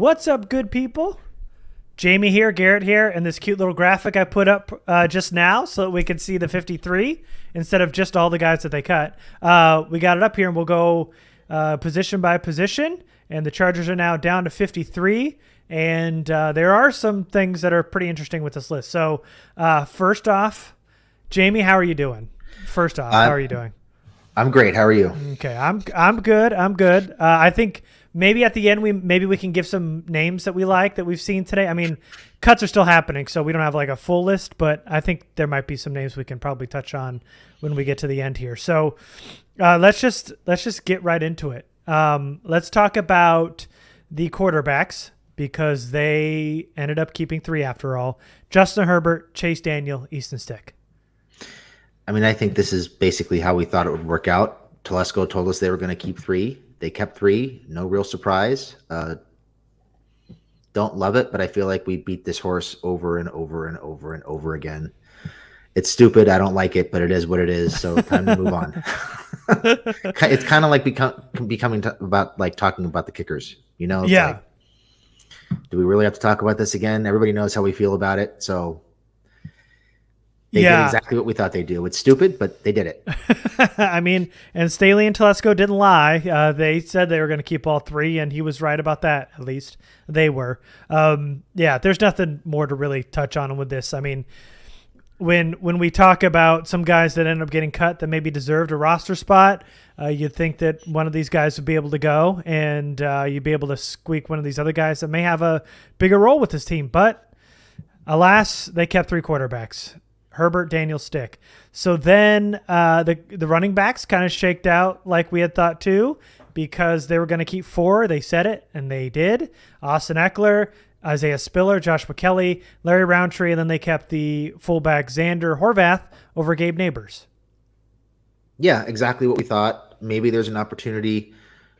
What's up, good people? Jamie here, Garrett here, and this cute little graphic I put up just now so that we can see the 53 instead of just all the guys that they cut. We got it up here, and we'll go position by position, and the Chargers are now down to 53, and there are some things that are pretty interesting with this list. So first off, Jamie, how are you doing? First off, how are you doing? I'm great. How are you? Okay, I'm good. I'm good. I think maybe at the end we can give some names that we like that we've seen today. I mean, cuts are still happening, so we don't have like a full list, but I think there might be some names we can probably touch on when we get to the end here. So let's just get right into it. Let's talk about the quarterbacks because they ended up keeping 3 after all. Justin Herbert, Chase Daniel, Easton Stick. I mean, I think this is basically how we thought it would work out. Telesco told us they were going to keep 3. They kept 3. No real surprise. Don't love it, but I feel like we beat this horse over and over and over and over again. It's stupid. I don't like it, but it is what it is. So time to move on. It's kind of like talking about the kickers. You know? Yeah. Like, do we really have to talk about this again? Everybody knows how we feel about it. So they did exactly what we thought they'd do. It's stupid, but they did it. I mean, and Staley and Telesco didn't lie. They said they were going to keep all 3, and he was right about that. At least they were. There's nothing more to really touch on with this. I mean, when we talk about some guys that end up getting cut that maybe deserved a roster spot, you'd think that one of these guys would be able to go, and you'd be able to squeak one of these other guys that may have a bigger role with this team. But alas, they kept 3 quarterbacks. Herbert, Daniel, Stick. So then the running backs kind of shaked out like we had thought too, because they were going to keep 4. They said it, and they did. Austin Eckler, Isaiah Spiller, Joshua Kelly, Larry Roundtree, and then they kept the fullback Xander Horvath over Gabe Neighbors. Yeah, exactly what we thought. Maybe there's an opportunity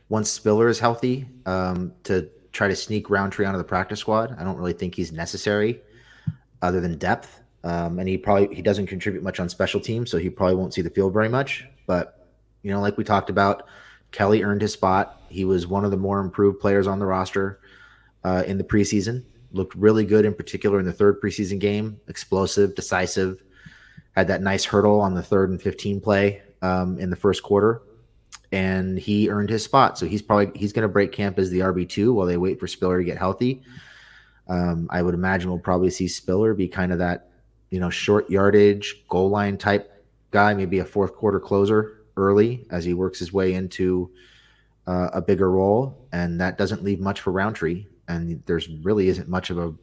once Spiller is healthy to try to sneak Roundtree onto the practice squad. I don't really think he's necessary other than depth. And he doesn't contribute much on special teams, so he probably won't see the field very much. But, like we talked about, Kelly earned his spot. He was one of the more improved players on the roster in the preseason. Looked really good, in particular in the 3rd preseason game. Explosive, decisive. Had that nice hurdle on the 3rd and 15 play in the first quarter. And he earned his spot. So he's going to break camp as the RB2 while they wait for Spiller to get healthy. I would imagine we'll probably see Spiller be kind of that short yardage, goal line type guy, maybe a 4th quarter closer early as he works his way into a bigger role. And that doesn't leave much for Roundtree. And there's really isn't much of a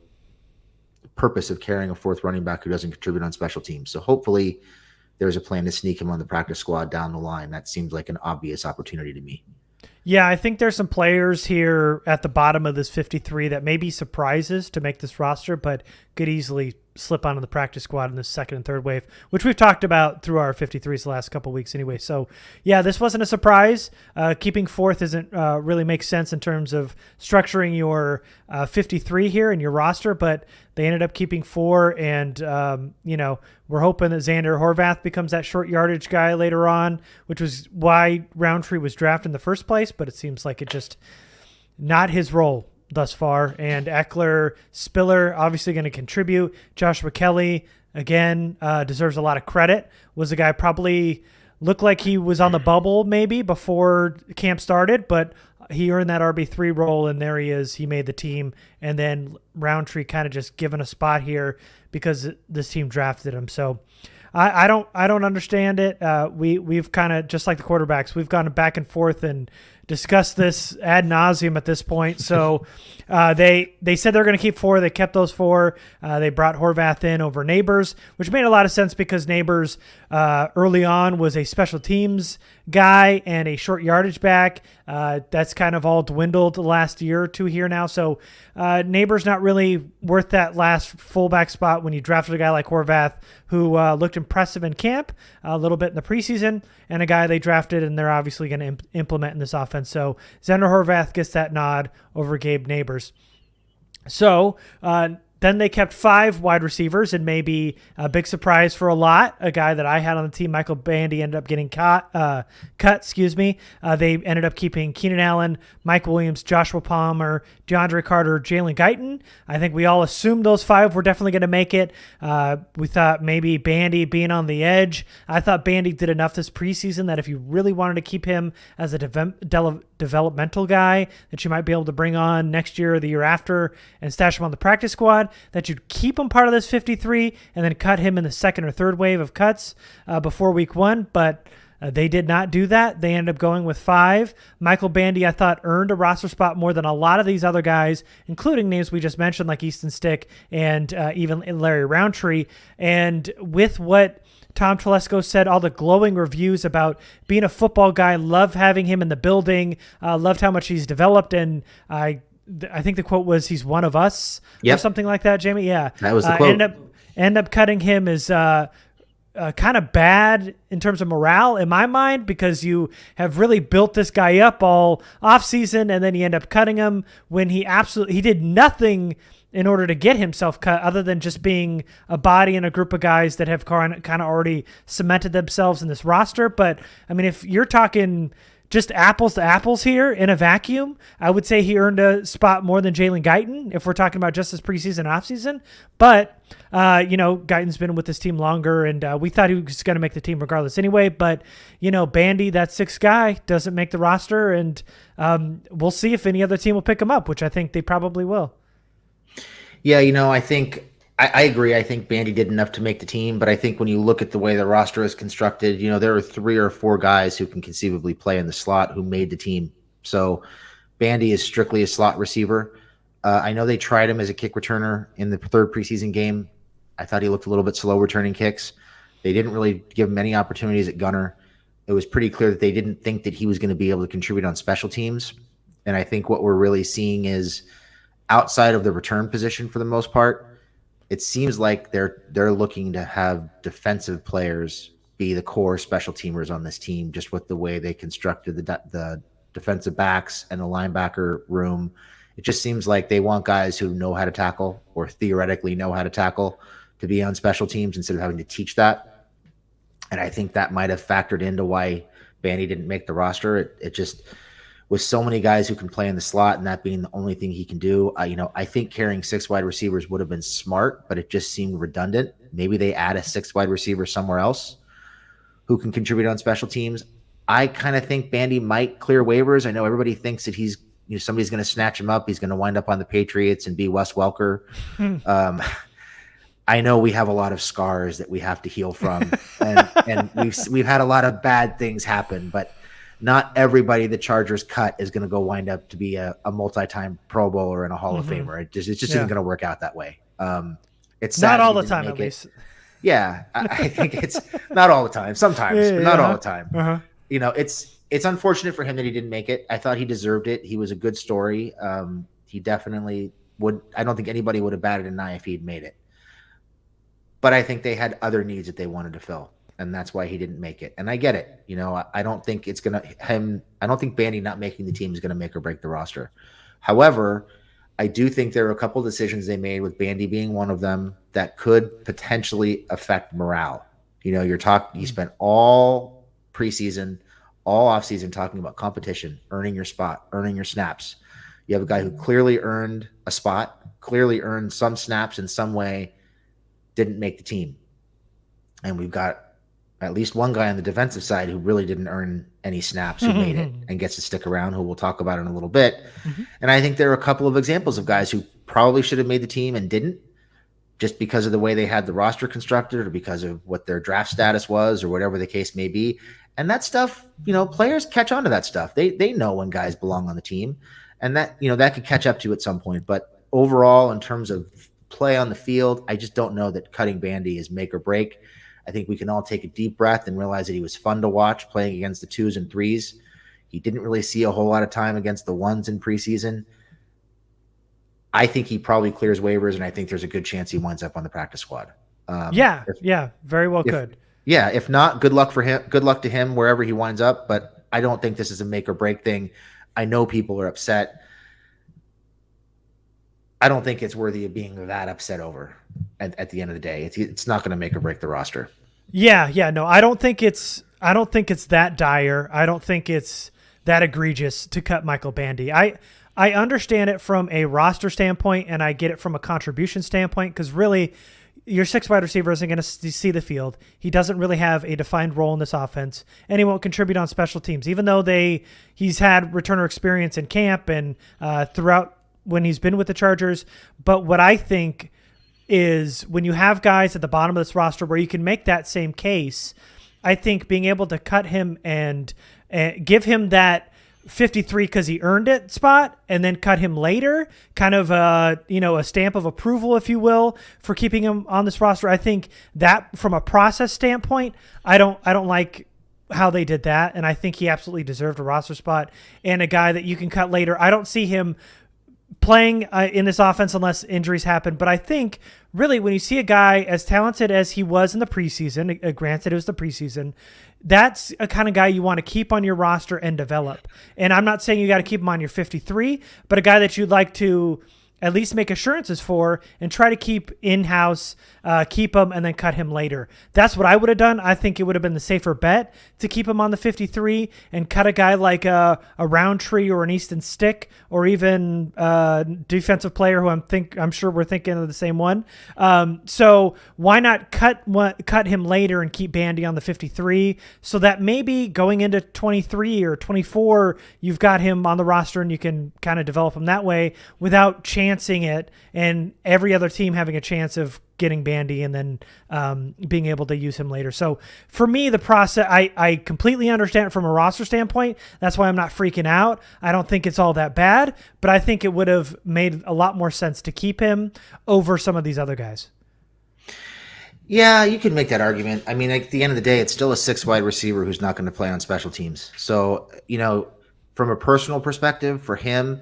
purpose of carrying a 4th running back who doesn't contribute on special teams. So hopefully there's a plan to sneak him on the practice squad down the line. That seems like an obvious opportunity to me. Yeah, I think there's some players here at the bottom of this 53 that may be surprises to make this roster, but could easily slip onto the practice squad in the 2nd and 3rd wave, which we've talked about through our 53s the last couple of weeks anyway. So, yeah, this wasn't a surprise. Keeping 4th isn't really makes sense in terms of structuring your 53 here in your roster, but they ended up keeping 4, and, we're hoping that Xander Horvath becomes that short yardage guy later on, which was why Roundtree was drafted in the first place, but it seems like it just not his role thus far. And Eckler, Spiller, obviously going to contribute. Joshua Kelly, again, deserves a lot of credit. Was a guy probably looked like he was on the bubble maybe before camp started, but he earned that RB3 role, and there he is. He made the team, and then Roundtree kind of just given a spot here because this team drafted him. So I don't understand it. We've kind of, just like the quarterbacks, we've gone back and forth and discussed this ad nauseum at this point. So they said they're going to keep 4. They kept those 4. They brought Horvath in over Neighbors, which made a lot of sense because Neighbors early on was a special teams guy and a short yardage back. That's kind of all dwindled the last year or 2 here now. So Neighbors not really worth that last fullback spot when you drafted a guy like Horvath, who looked impressive in camp, a little bit in the preseason, and a guy they drafted and they're obviously going to implement in this offense. So Xander Horvath gets that nod over Gabe Neighbors. So Then they kept 5 wide receivers, and maybe a big surprise for a lot, a guy that I had on the team, Michael Bandy, ended up getting cut. They ended up keeping Keenan Allen, Mike Williams, Joshua Palmer, DeAndre Carter, Jalen Guyton. I think we all assumed those 5 were definitely going to make it. We thought maybe Bandy being on the edge. I thought Bandy did enough this preseason that if you really wanted to keep him as a developmental guy that you might be able to bring on next year or the year after and stash him on the practice squad, that you'd keep him part of this 53 and then cut him in the second or third wave of cuts before week 1. But they did not do that. They ended up going with 5. Michael Bandy, I thought, earned a roster spot more than a lot of these other guys, including names we just mentioned like Easton Stick and even Larry Roundtree. And with what Tom Telesco said, all the glowing reviews about being a football guy, loved having him in the building, loved how much he's developed, and I think the quote was, "He's one of us," or something like that, Jamie. Yeah, that was the quote. End up cutting him is kind of bad in terms of morale in my mind, because you have really built this guy up all off season, and then you end up cutting him when he did nothing in order to get himself cut other than just being a body in a group of guys that have kind of already cemented themselves in this roster. But I mean, if you're talking just apples to apples here in a vacuum, I would say he earned a spot more than Jalen Guyton if we're talking about just his preseason and offseason. But, Guyton's been with this team longer, and we thought he was going to make the team regardless anyway. But, Bandy, that 6th guy, doesn't make the roster, and we'll see if any other team will pick him up, which I think they probably will. Yeah, I think I agree. I think Bandy did enough to make the team, but I think when you look at the way the roster is constructed, there are 3 or 4 guys who can conceivably play in the slot who made the team. So Bandy is strictly a slot receiver. I know they tried him as a kick returner in the 3rd preseason game. I thought he looked a little bit slow returning kicks. They didn't really give him many opportunities at gunner. It was pretty clear that they didn't think that he was going to be able to contribute on special teams. And I think what we're really seeing is, outside of the return position for the most part, it seems like they're looking to have defensive players be the core special teamers on this team, just with the way they constructed the defensive backs and the linebacker room. It just seems like they want guys who know how to tackle, or theoretically know how to tackle, to be on special teams instead of having to teach that. And I think that might have factored into why Bandy didn't make the roster. It just, with so many guys who can play in the slot and that being the only thing he can do, I think carrying 6 wide receivers would have been smart, but it just seemed redundant. Maybe they add a 6th wide receiver somewhere else who can contribute on special teams. I kind of think Bandy might clear waivers. I know everybody thinks that he's, somebody's going to snatch him up. He's going to wind up on the Patriots and be Wes Welker. I know we have a lot of scars that we have to heal from, and we've had a lot of bad things happen, but not everybody the Chargers cut is going to go wind up to be a multi-time Pro Bowler and a Hall of Famer. It just isn't going to work out that way. It's not all the time, at least. Yeah, I think it's not all the time. Sometimes, but not all the time. It's unfortunate for him that he didn't make it. I thought he deserved it. He was a good story. He definitely would. I don't think anybody would have batted an eye if he'd made it. But I think they had other needs that they wanted to fill, and that's why he didn't make it. And I get it. I don't think I don't think Bandy not making the team is going to make or break the roster. However, I do think there are a couple decisions they made, with Bandy being one of them, that could potentially affect morale. You spent all preseason, all offseason talking about competition, earning your spot, earning your snaps. You have a guy who clearly earned a spot, clearly earned some snaps in some way, didn't make the team. And we've got at least one guy on the defensive side who really didn't earn any snaps who made it and gets to stick around, who we'll talk about in a little bit. And I think there are a couple of examples of guys who probably should have made the team and didn't, just because of the way they had the roster constructed, or because of what their draft status was, or whatever the case may be. And that stuff, players catch on to that stuff. They know when guys belong on the team, and that could catch up to you at some point. But overall, in terms of play on the field, I just don't know that cutting Bandy is make or break. I think we can all take a deep breath and realize that he was fun to watch playing against the 2s and 3s. He didn't really see a whole lot of time against the 1s in preseason. I think he probably clears waivers, and I think there's a good chance he winds up on the practice squad. Very well could. Yeah, if not, good luck for him. Good luck to him wherever he winds up, but I don't think this is a make or break thing. I know people are upset. I don't think it's worthy of being that upset over at the end of the day. It's not going to make or break the roster. Yeah, no, I don't think it's that dire. I don't think it's that egregious to cut Michael Bandy. I understand it from a roster standpoint, and I get it from a contribution standpoint, because really your 6 wide receiver isn't going to see the field. He doesn't really have a defined role in this offense, and he won't contribute on special teams, even though he's had returner experience in camp and throughout when he's been with the Chargers. But what I think is, when you have guys at the bottom of this roster where you can make that same case, I think being able to cut him and give him that 53 because he earned it spot, and then cut him later, kind of a stamp of approval, if you will, for keeping him on this roster. I think that from a process standpoint, I don't like how they did that, and I think he absolutely deserved a roster spot and a guy that you can cut later. I don't see him playing in this offense unless injuries happen. But I think really when you see a guy as talented as he was in the preseason, granted it was the preseason, that's a kind of guy you want to keep on your roster and develop. And I'm not saying you got to keep him on your 53, but a guy that you'd like to at least make assurances for and try to keep in-house, keep him and then cut him later. That's what I would have done. I think it would have been the safer bet to keep him on the 53 and cut a guy like a Roundtree or an Easton Stick, or even a defensive player who I'm sure we're thinking of the same one. So why not cut him later and keep Bandy on the 53, so that maybe going into 23 or 24, you've got him on the roster and you can kind of develop him that way without chancing it and every other team having a chance of getting Bandy and then being able to use him later. So for me, the process, I completely understand it from a roster standpoint. That's why I'm not freaking out. I don't think it's all that bad, but I think it would have made a lot more sense to keep him over some of these other guys. Yeah, you could make that argument. I mean, at the end of the day, it's still a 6 wide receiver who's not going to play on special teams. So, from a personal perspective for him,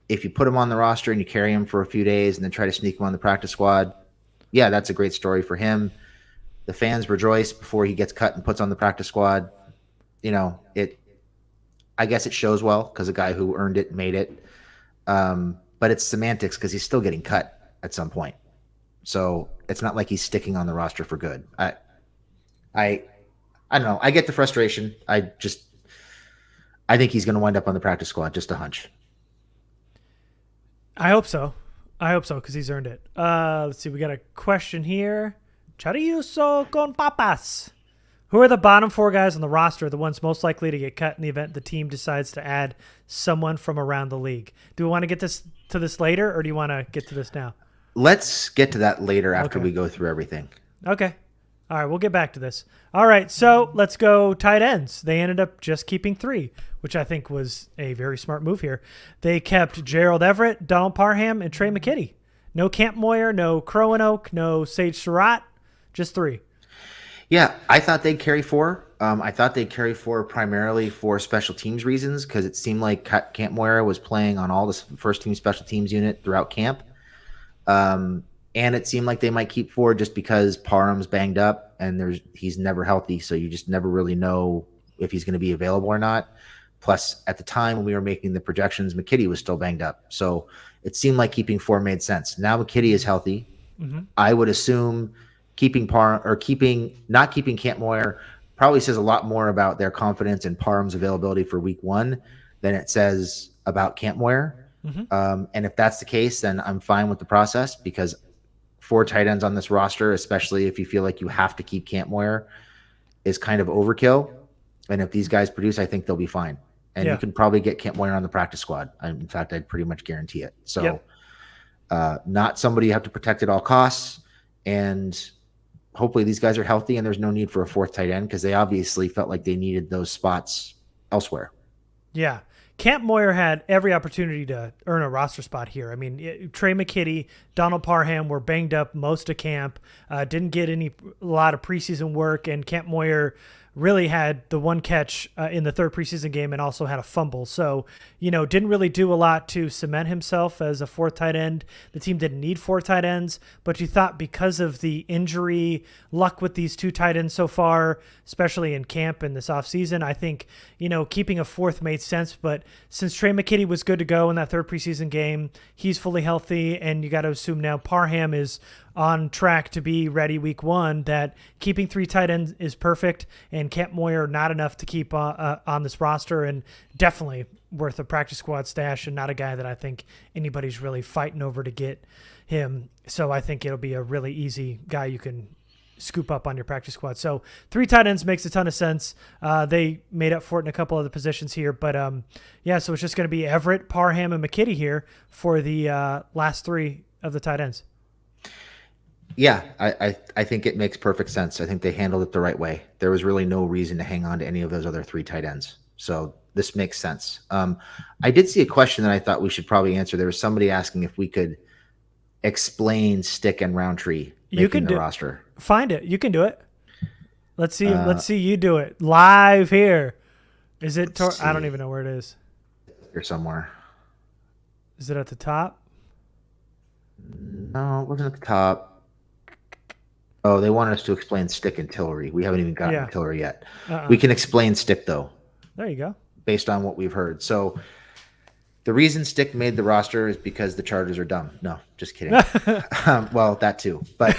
if you put him on the roster and you carry him for a few days and then try to sneak him on the practice squad, yeah, that's a great story for him. The fans rejoice before he gets cut and puts on the practice squad. I guess it shows well because a guy who earned it made it. But it's semantics because he's still getting cut at some point. So it's not like he's sticking on the roster for good. I don't know. I get the frustration. I think he's going to wind up on the practice squad. Just a hunch. I hope so because he's earned it. Let's see. We got a question here. Chariuso con papas. Who are the bottom 4 guys on the roster, the ones most likely to get cut in the event the team decides to add someone from around the league? Do we want to get to this later, or do you want to get to this now? Let's get to that later after we go through everything. Okay. All right, we'll get back to this. All right, so let's go tight ends. They ended up just keeping 3, which I think was a very smart move here. They kept Gerald Everett, Donald Parham, and Trey McKitty. No Camp Moyer, no Crowenoak, no Sage Surratt, just 3. Yeah, I thought they'd carry 4. I thought they'd carry 4 primarily for special teams reasons because it seemed like Camp Moyer was playing on all the first team special teams unit throughout camp. And it seemed like they might keep 4 just because Parham's banged up and he's never healthy. So you just never really know if he's going to be available or not. Plus, at the time when we were making the projections, McKitty was still banged up. So it seemed like keeping 4 made sense. Now McKitty is healthy. Mm-hmm. I would assume not keeping Camp Moyer probably says a lot more about their confidence in Parham's availability for week 1 than it says about Camp Moyer. Mm-hmm. And if that's the case, then I'm fine with the process because 4 tight ends on this roster, especially if you feel like you have to keep Camp Moyer, is kind of overkill. And if these guys produce, I think they'll be fine. And you can probably get Camp Moyer on the practice squad. In fact, I'd pretty much guarantee it. So not somebody you have to protect at all costs. And hopefully these guys are healthy and there's no need for a 4th tight end because they obviously felt like they needed those spots elsewhere. Yeah. Camp Moyer had every opportunity to earn a roster spot here. I mean, Trey McKitty, Donald Parham were banged up most of camp, didn't get a lot of preseason work, and Camp Moyer really had the one catch in the third preseason game and also had a fumble. So, didn't really do a lot to cement himself as a fourth tight end. The team didn't need four tight ends, but you thought because of the injury luck with these two tight ends so far, especially in camp and this offseason, I think, keeping a fourth made sense. But since Trey McKitty was good to go in that third preseason game, he's fully healthy, and you got to assume now Parham is on track to be ready week 1, that keeping 3 tight ends is perfect, and Kent Moyer not enough to keep on this roster, and definitely worth a practice squad stash, and not a guy that I think anybody's really fighting over to get him. So I think it'll be a really easy guy you can scoop up on your practice squad. So 3 tight ends makes a ton of sense. They made up for it in a couple of the positions here, but so it's just going to be Everett, Parham, and McKitty here for the last 3 of the tight ends. Yeah, I think it makes perfect sense. I think they handled it the right way. There was really no reason to hang on to any of those other 3 tight ends. So this makes sense. I did see a question that I thought we should probably answer. There was somebody asking if we could explain Stick and Roundtree making the roster. Find it. You can do it. Let's see. Let's see you do it live here. Is it? I don't even know where it is. Here somewhere. Is it at the top? No, it wasn't at the top. Oh, they wanted us to explain Stick and Tillery. We haven't even gotten to Tillery yet. We can explain Stick, though. There you go. Based on what we've heard. So the reason Stick made the roster is because the Chargers are dumb. No, just kidding. Well, that too. But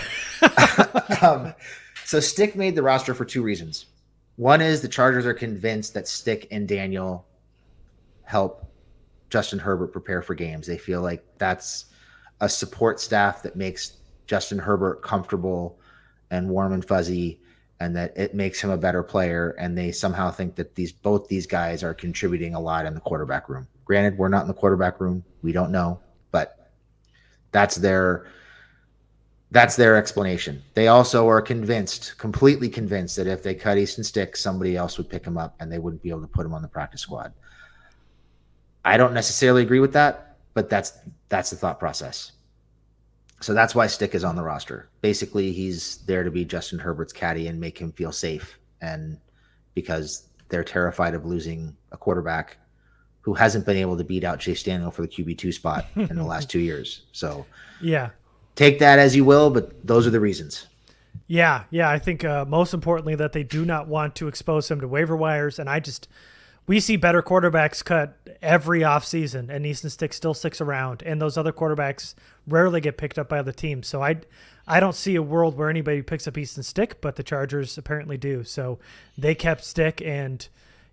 so Stick made the roster for 2 reasons. One is the Chargers are convinced that Stick and Daniel help Justin Herbert prepare for games. They feel like that's a support staff that makes Justin Herbert comfortable and warm and fuzzy, and that it makes him a better player. And they somehow think that both these guys are contributing a lot in the quarterback room. Granted, we're not in the quarterback room. We don't know, but that's their explanation. They also are completely convinced that if they cut Easton Stick, somebody else would pick him up and they wouldn't be able to put him on the practice squad. I don't necessarily agree with that, but that's the thought process. So that's why Stick is on the roster. Basically, he's there to be Justin Herbert's caddy and make him feel safe. And because they're terrified of losing a quarterback who hasn't been able to beat out Chase Daniel for the QB2 spot in the last 2 years. So yeah, take that as you will, but those are the reasons. Yeah. I think most importantly that they do not want to expose him to waiver wires. And we see better quarterbacks cut every offseason, and Easton Stick still sticks around, and those other quarterbacks rarely get picked up by other teams. So I don't see a world where anybody picks up Easton Stick, but the Chargers apparently do. So they kept Stick, and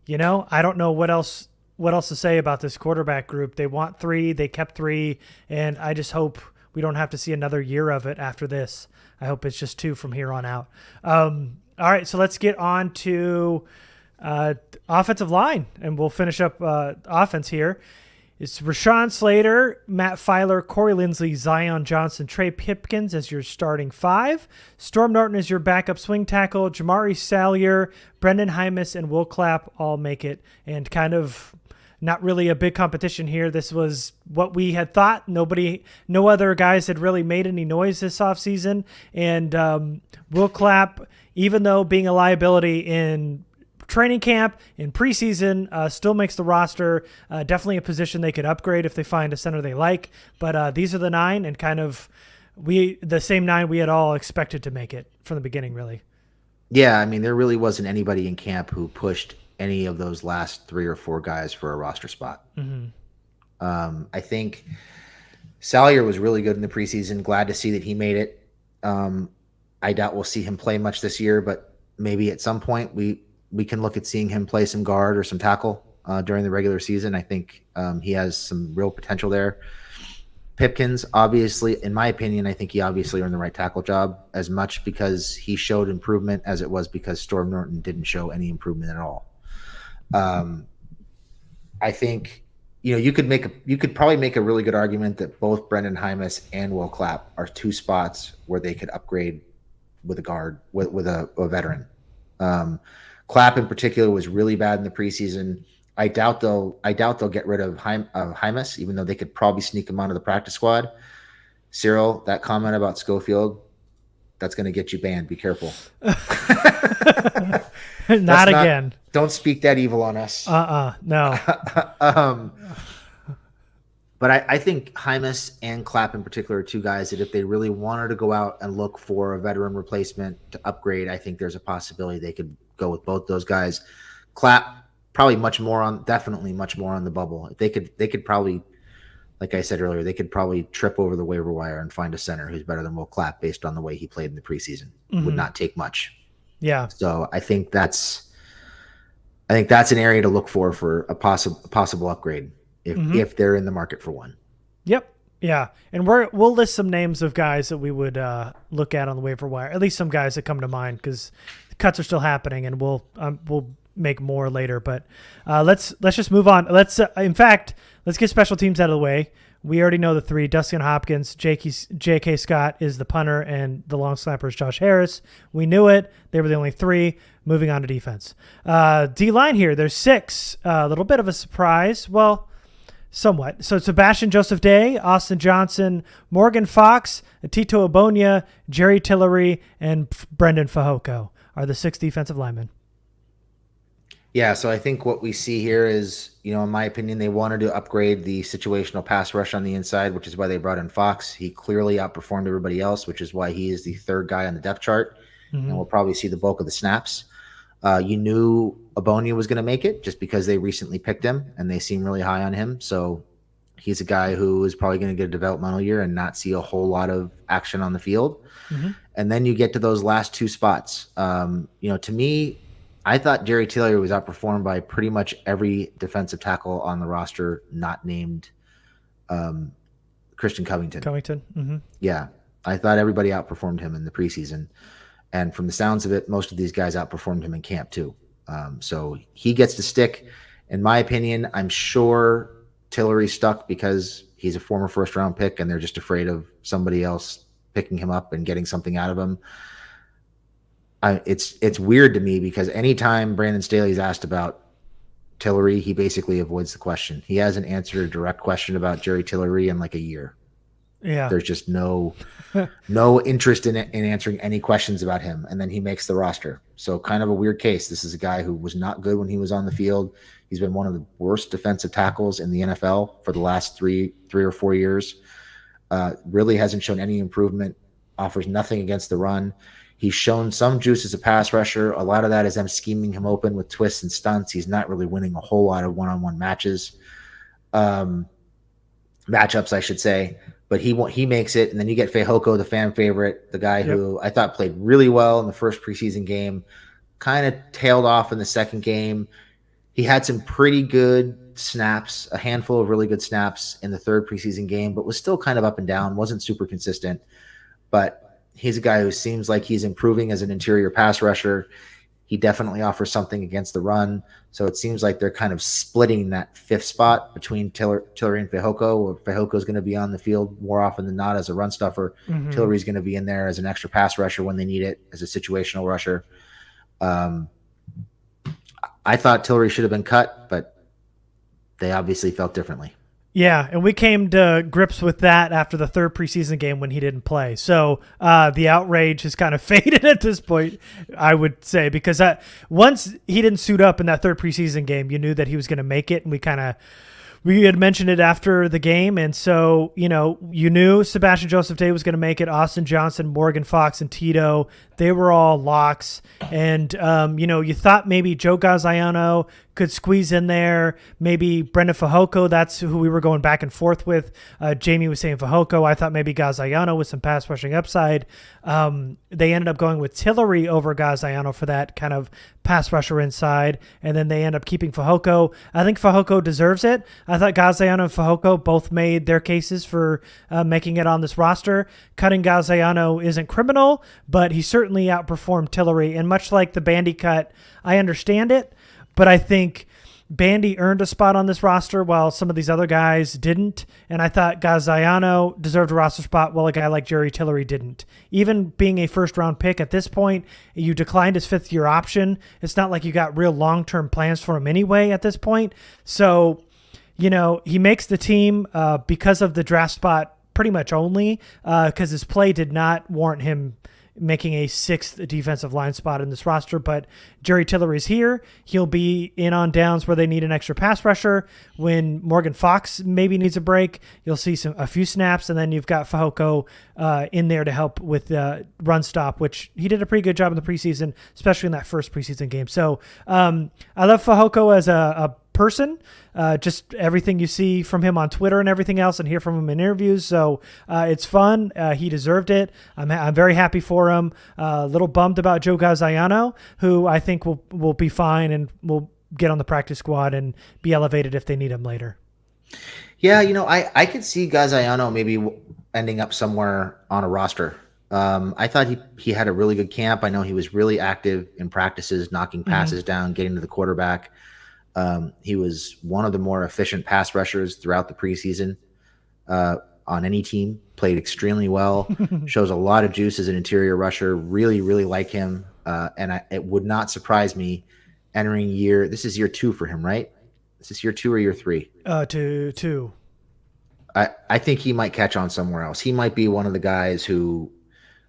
I don't know what else to say about this quarterback group. They want 3, they kept 3, and I just hope we don't have to see another year of it after this. I hope it's just 2 from here on out. All right, so let's get on to offensive line, and we'll finish up offense here. It's Rashawn Slater, Matt Filer, Corey Linsley, Zion Johnson, Trey Pipkins as your starting 5. Storm Norton is your backup swing tackle. Jamari Salyer, Brendan Hymas, and Will Clapp all make it. And kind of not really a big competition here. This was what we had thought. No other guys had really made any noise this offseason. And Will Clapp, even though being a liability in training camp, in preseason, still makes the roster. Definitely a position they could upgrade if they find a center they like. But these are the 9, and kind of the same 9 we had all expected to make it from the beginning, really. Yeah, I mean, there really wasn't anybody in camp who pushed any of those last 3 or 4 guys for a roster spot. Mm-hmm. I think Salyer was really good in the preseason. Glad to see that he made it. I doubt we'll see him play much this year, but maybe at some point we can look at seeing him play some guard or some tackle during the regular season. I think he has some real potential there. Pipkins, obviously, in my opinion, I think he obviously earned the right tackle job, as much because he showed improvement as it was because Storm Norton didn't show any improvement at all. I think you could probably make a really good argument that both Brendan Hymas and Will Clapp are 2 spots where they could upgrade with a guard, with a veteran. Clapp in particular was really bad in the preseason. I doubt they'll get rid of Hymas, even though they could probably sneak him onto the practice squad. Cyril, that comment about Schofield, That's going to get you banned. Be careful. Not again. Don't speak that evil on us. No. But I think Hymas and Clapp in particular are two guys that if they really wanted to go out and look for a veteran replacement to upgrade, I think there's a possibility they could go with both those guys. Clapp probably definitely much more on the bubble. They could probably, like I said earlier, they could probably trip over the waiver wire and find a center who's better than Will Clapp based on the way he played in the preseason. Would not take much. Yeah. So I think that's an area to look for a possible upgrade if they're in the market for one. Yep. Yeah. And we'll list some names of guys that we would look at on the waiver wire, at least some guys that come to mind, because the cuts are still happening, and we'll make more later. But let's just move on. Let's get special teams out of the way. We already know the three: Dustin Hopkins, J.K. Scott is the punter, and the long snapper is Josh Harris. We knew it. They were the only three. Moving on to defense. D-line here, there's 6. A little bit of a surprise. Well, somewhat. So Sebastian Joseph Day, Austin Johnson, Morgan Fox, Tito Obonia, Jerry Tillery, and Brendan Fehoko are the 6 defensive linemen. Yeah, so I think what we see here is, in my opinion, they wanted to upgrade the situational pass rush on the inside, which is why they brought in Fox. He clearly outperformed everybody else, which is why he is the 3rd guy on the depth chart, and we'll probably see the bulk of the snaps. You knew Obonia was going to make it just because they recently picked him, and they seem really high on him. So he's a guy who is probably going to get a developmental year and not see a whole lot of action on the field. And then you get to those last 2 spots. To me, I thought Jerry Tillery was outperformed by pretty much every defensive tackle on the roster not named Christian Covington. Yeah, I thought everybody outperformed him in the preseason. And from the sounds of it, most of these guys outperformed him in camp too. So he gets to stick. In my opinion, I'm sure Tillery's stuck because he's a former first-round pick and they're just afraid of somebody else picking him up and getting something out of him. It's weird to me because anytime Brandon Staley's asked about Tillery, he basically avoids the question. He hasn't answered a direct question about Jerry Tillery in like a year. Yeah. There's just no interest in answering any questions about him. And then he makes the roster. So kind of a weird case. This is a guy who was not good when he was on the field. He's been one of the worst defensive tackles in the NFL for the last three or 4 years. Really hasn't shown any improvement, offers nothing against the run. He's shown some juice as a pass rusher. A lot of that is them scheming him open with twists and stunts. He's not really winning a whole lot of one-on-one matchups, I should say. But he makes it, and then you get Fehoko, the fan favorite, the guy who I thought played really well in the first preseason game, kind of tailed off in the second game. He had some pretty good snaps, a handful of really good snaps in the third preseason game, but was still kind of up and down, wasn't super consistent. But he's a guy who seems like he's improving as an interior pass rusher. He definitely offers something against the run. So it seems like they're kind of splitting that 5th spot between Tillery and Fehoko, where Fehoko is going to be on the field more often than not as a run stuffer. Tillery's going to be in there as an extra pass rusher when they need it, as a situational rusher. I thought Tillery should have been cut, but they obviously felt differently. Yeah, and we came to grips with that after the third preseason game when he didn't play. So the outrage has kind of faded at this point, I would say, because once he didn't suit up in that third preseason game, you knew that he was going to make it, and we had mentioned it after the game, and so you knew Sebastian Joseph Day was going to make it. Austin Johnson, Morgan Fox, and Tito, they were all locks, and you thought maybe Joe Gaziano could squeeze in there, maybe Brendan Fehoko. That's who we were going back and forth with. Jamie was saying Fehoko. I thought maybe Gaziano with some pass rushing upside. They ended up going with Tillery over Gaziano for that kind of pass rusher inside, and then they end up keeping Fehoko. I think Fehoko deserves it. I thought Gaziano and Fehoko both made their cases for making it on this roster. Cutting Gaziano isn't criminal, but he certainly outperformed Tillery, and much like the Bandy cut, I understand it, but I think Bandy earned a spot on this roster while some of these other guys didn't, and I thought Gaziano deserved a roster spot while a guy like Jerry Tillery didn't. Even being a first-round pick at this point, you declined his 5th-year option. It's not like you got real long-term plans for him anyway at this point. So, he makes the team because of the draft spot pretty much only, because his play did not warrant him making a 6th defensive line spot in this roster. But Jerry Tillery's here. He'll be in on downs where they need an extra pass rusher. When Morgan Fox maybe needs a break, you'll see a few snaps, and then you've got Fehoko in there to help with run stop, which he did a pretty good job in the preseason, especially in that first preseason game. So I love Fehoko as a person, just everything you see from him on Twitter and everything else, and hear from him in interviews. So it's fun. He deserved it. I'm very happy for him. A little bummed about Joe Gaziano, who I think will be fine and will get on the practice squad and be elevated if they need him later. Yeah, I could see Gaziano maybe ending up somewhere on a roster. I thought he had a really good camp. I know he was really active in practices, knocking passes down, getting to the quarterback. He was one of the more efficient pass rushers throughout the preseason on any team, played extremely well, shows a lot of juice as an interior rusher, really, really like him. And it would not surprise me entering this is year 2 for him, right? Is this year 2 or year 3? Two. I think he might catch on somewhere else. He might be one of the guys who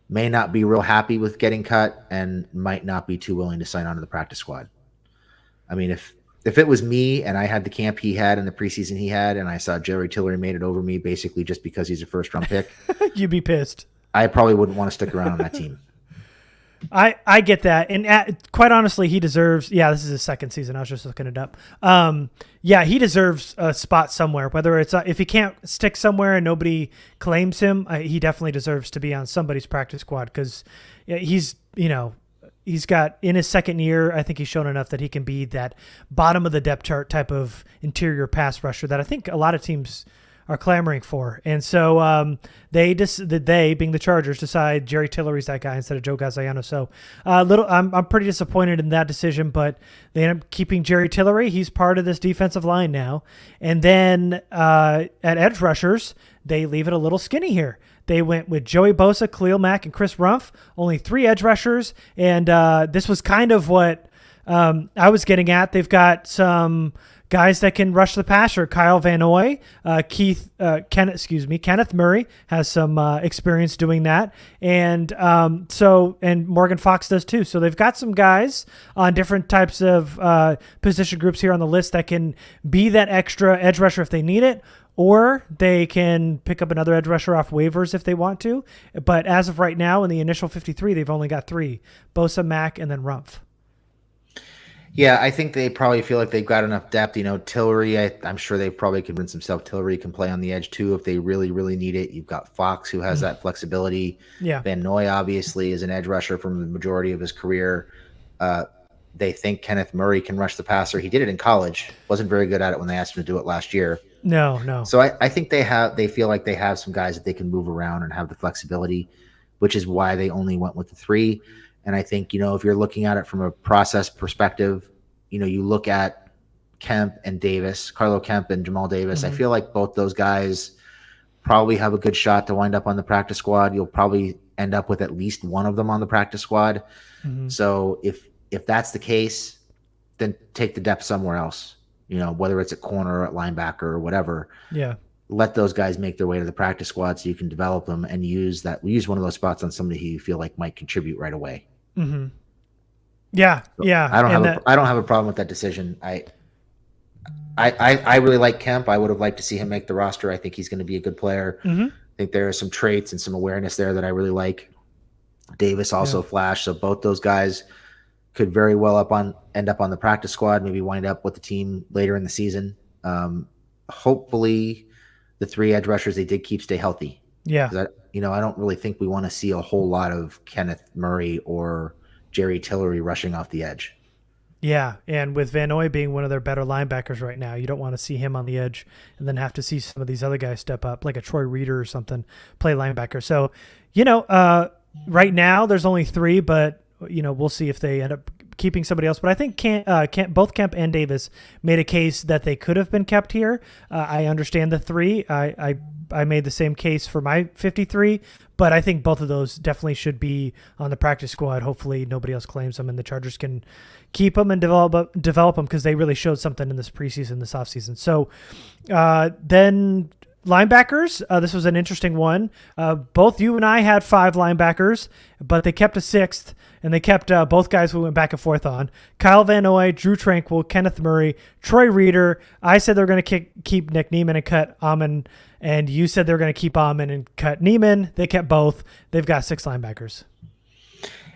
may not be real happy with getting cut and might not be too willing to sign on to the practice squad. I mean, if it was me and I had the camp he had and the preseason he had, and I saw Jerry Tillery made it over me basically just because he's a first-round pick, you'd be pissed. I probably wouldn't want to stick around on that team. I get that. And quite honestly, he deserves, this is his second season. I was just looking it up. He deserves a spot somewhere, whether it's, if he can't stick somewhere and nobody claims him, he definitely deserves to be on somebody's practice squad. Cause he's got, in his second year, I think he's shown enough that he can be that bottom of the depth chart type of interior pass rusher that I think a lot of teams are clamoring for. And so they being the Chargers, decide Jerry Tillery's that guy instead of Joe Gaziano. So I'm pretty disappointed in that decision, but they end up keeping Jerry Tillery. He's part of this defensive line now. And then at edge rushers, they leave it a little skinny here. They went with Joey Bosa, Khalil Mack, and Chris Rumph, only 3 edge rushers. And this was kind of what I was getting at. They've got some guys that can rush the passer. Kyle Van Noy, Kenneth Murray has some experience doing that. And and Morgan Fox does too. So they've got some guys on different types of position groups here on the list that can be that extra edge rusher if they need it, or they can pick up another edge rusher off waivers if they want to. But as of right now, in the initial 53, they've only got 3, Bosa, Mack, and then Rumph. Yeah, I think they probably feel like they've got enough depth. Tillery, I'm sure they probably convinced themselves Tillery can play on the edge too if they really, really need it. You've got Fox, who has that flexibility. Yeah. Van Noy, obviously, is an edge rusher from the majority of his career. They think Kenneth Murray can rush the passer. He did it in college. Wasn't very good at it when they asked him to do it last year. No. So I think they feel like they have some guys that they can move around and have the flexibility, which is why they only went with the 3. And I think, if you're looking at it from a process perspective, you look at Kemp and Davis, Carlo Kemp and Jamal Davis. I feel like both those guys probably have a good shot to wind up on the practice squad. You'll probably end up with at least one of them on the practice squad. So if that's the case, then take the depth somewhere else, whether it's at corner or at linebacker or whatever. Yeah. Let those guys make their way to the practice squad so you can develop them and use one of those spots on somebody who you feel like might contribute right away. Yeah. So I don't have a problem with that decision. I really like Kemp. I would have liked to see him make the roster. I think he's going to be a good player. I think there are some traits and some awareness there that I really like. Davis also flashed. So both those guys could very well end up on the practice squad, maybe wind up with the team later in the season. Hopefully the 3 edge rushers they did keep stay healthy. Yeah. I don't really think we want to see a whole lot of Kenneth Murray or Jerry Tillery rushing off the edge. Yeah, and with Van Noy being one of their better linebackers right now, you don't want to see him on the edge and then have to see some of these other guys step up, like a Troy Reader or something, play linebacker. So, right now there's only 3, but, we'll see if they end up keeping somebody else. But I think both Kemp and Davis made a case that they could have been kept here. I understand the 3. I made the same case for my 53, but I think both of those definitely should be on the practice squad. Hopefully nobody else claims them and the Chargers can keep them and develop them because they really showed something in this preseason, this offseason. So then linebackers, this was an interesting one. Both you and I had 5 linebackers, but they kept a 6th, and they kept both guys we went back and forth on. Kyle Van Noy, Drew Tranquill, Kenneth Murray, Troy Reeder. I said they were going to keep Nick Niemann and cut Amon, and you said they were going to keep Amon and cut Niemann. They kept both. They've got 6 linebackers.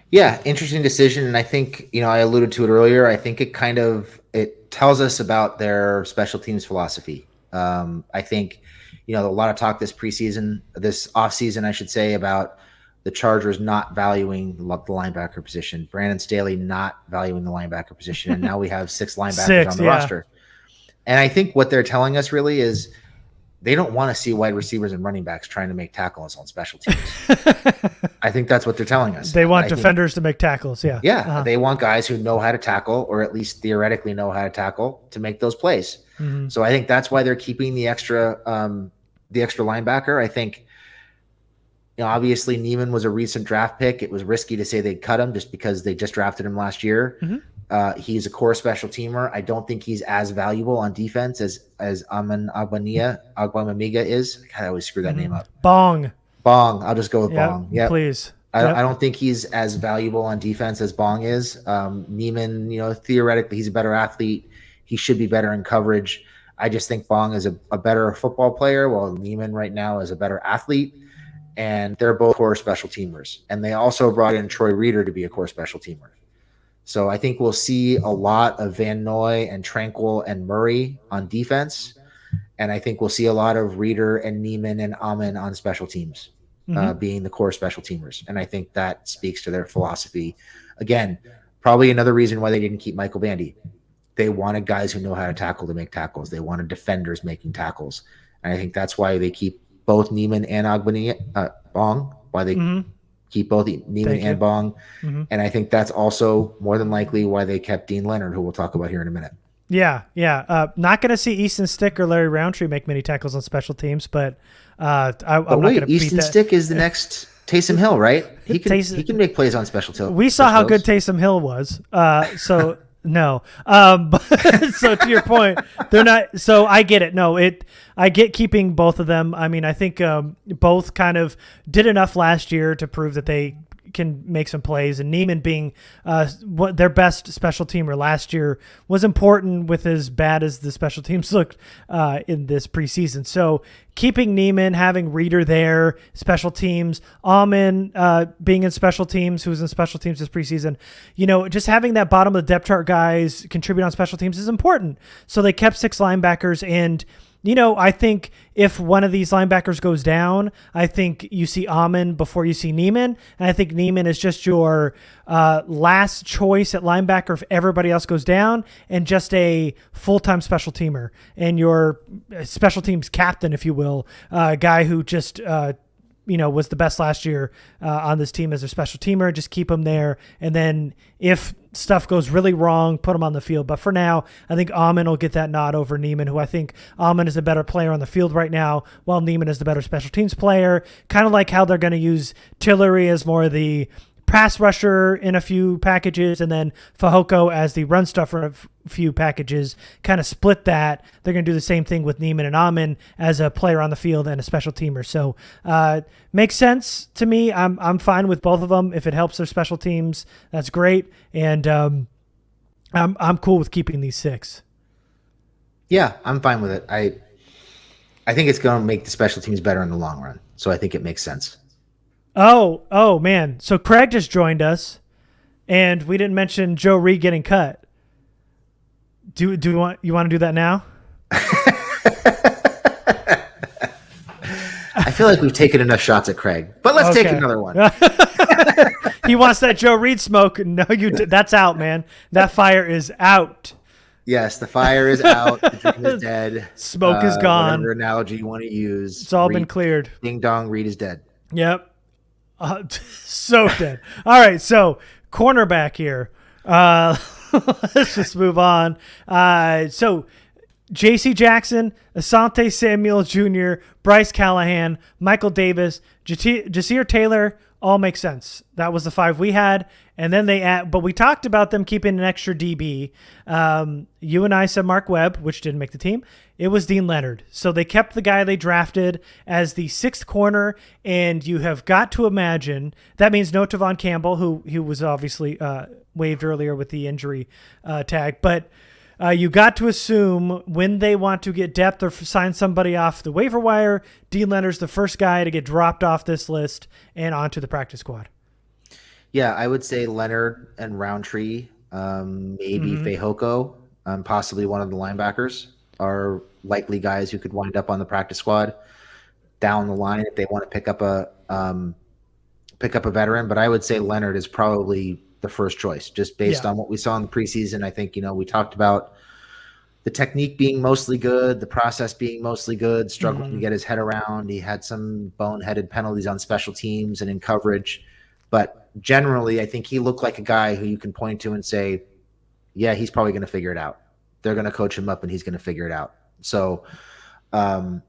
Yeah, interesting decision. And I think, I alluded to it earlier. I think it tells us about their special teams philosophy. I think, a lot of talk this offseason, I should say, about the Chargers not valuing the linebacker position, Brandon Staley not valuing the linebacker position, and now we have 6 linebackers on the roster. And I think what they're telling us really is they don't want to see wide receivers and running backs trying to make tackles on special teams. I think that's what they're telling us. They want defenders to make tackles, yeah. Yeah, They want guys who know how to tackle, or at least theoretically know how to tackle, to make those plays. Mm-hmm. So I think that's why they're keeping the extra linebacker. I think, obviously Niemann was a recent draft pick. It was risky to say they'd cut him just because they just drafted him last year. Mm-hmm. He's a core special teamer. I don't think he's as valuable on defense as Amon Agbamamiga is. God, I always screw that name up. Bong. I'll just go with Bong. Yeah, please. I don't think he's as valuable on defense as Bong is. Niemann, theoretically, he's a better athlete. He should be better in coverage. I just think Bong is a better football player, while Niemann right now is a better athlete. And they're both core special teamers. And they also brought in Troy Reeder to be a core special teamer. So I think we'll see a lot of Van Noy and Tranquill and Murray on defense. And I think we'll see a lot of Reeder and Niemann and Amon on special teams, being the core special teamers. And I think that speaks to their philosophy. Again, probably another reason why they didn't keep Michael Bandy. They wanted guys who know how to tackle to make tackles. They wanted defenders making tackles. And I think that's why they keep both Niemann and Bong, why they keep both Niemann and Bong. Mm-hmm. And I think that's also more than likely why they kept Dean Leonard, who we'll talk about here in a minute. Yeah. Not going to see Easton Stick or Larry Roundtree make many tackles on special teams, but I'm not going to Easton Stick is the next Taysom Hill, right? He can make plays on special teams. We saw how good Taysom Hill was. So no. So to your point, they're not. So I get it. No, I get keeping both of them. I mean, I think both kind of did enough last year to prove that they can make some plays, and Niemann being what their best special teamer last year was important with as bad as the special teams looked in this preseason. So keeping Niemann, having Reeder there, special teams, Amon being in special teams, who was in special teams this preseason, just having that bottom of the depth chart guys contribute on special teams is important. So they kept 6 linebackers, and I think if one of these linebackers goes down, I think you see Amon before you see Niemann. And I think Niemann is just your last choice at linebacker if everybody else goes down, and just a full-time special teamer and your special teams captain, if you will, guy who just was the best last year on this team as a special teamer. Just keep him there. And then if stuff goes really wrong, put him on the field. But for now, I think Amon will get that nod over Niemann, who I think Amon is a better player on the field right now, while Niemann is the better special teams player. Kind of like how they're going to use Tillery as more of the pass rusher in a few packages, and then Fehoko as the run stuffer in a few packages, kind of split that. They're going to do the same thing with Niemann and Amon as a player on the field and a special teamer. So makes sense to me. I'm fine with both of them. If it helps their special teams, that's great. And I'm cool with keeping these 6. Yeah, I'm fine with it. I think it's going to make the special teams better in the long run. So I think it makes sense. Oh man. So Craig just joined us, and we didn't mention Joe Reed getting cut. Do you want to do that now? I feel like we've taken enough shots at Craig, but let's take another one. He wants that Joe Reed smoke. No, that's out, man. That fire is out. Yes, the fire is out. The dream is dead. Smoke is gone. Whatever analogy you want to use. It's all been cleared. Ding dong, Reed is dead. Yep. So dead. All right, so cornerback here. Let's just move on. So J.C. Jackson, Asante Samuel Jr., Bryce Callahan, Michael Davis, Jasir Taylor, all make sense. That was the 5 we had. And then they add, but we talked about them keeping an extra DB. You and I said Mark Webb, which didn't make the team. It was Dean Leonard. So they kept the guy they drafted as the 6th corner, and you have got to imagine that means no Tavon Campbell, who was obviously waived earlier with the injury tag. But you got to assume when they want to get depth or sign somebody off the waiver wire, Dean Leonard's the first guy to get dropped off this list and onto the practice squad. Yeah, I would say Leonard and Roundtree, maybe Fehoko, possibly one of the linebackers are likely guys who could wind up on the practice squad down the line if they want to pick up a veteran. But I would say Leonard is probably the first choice just based on what we saw in the preseason. I think, we talked about the technique being mostly good, the process being mostly good, struggling to get his head around. He had some boneheaded penalties on special teams and in coverage. But generally, I think he looked like a guy who you can point to and say, yeah, he's probably going to figure it out. They're going to coach him up and he's going to figure it out. So I'm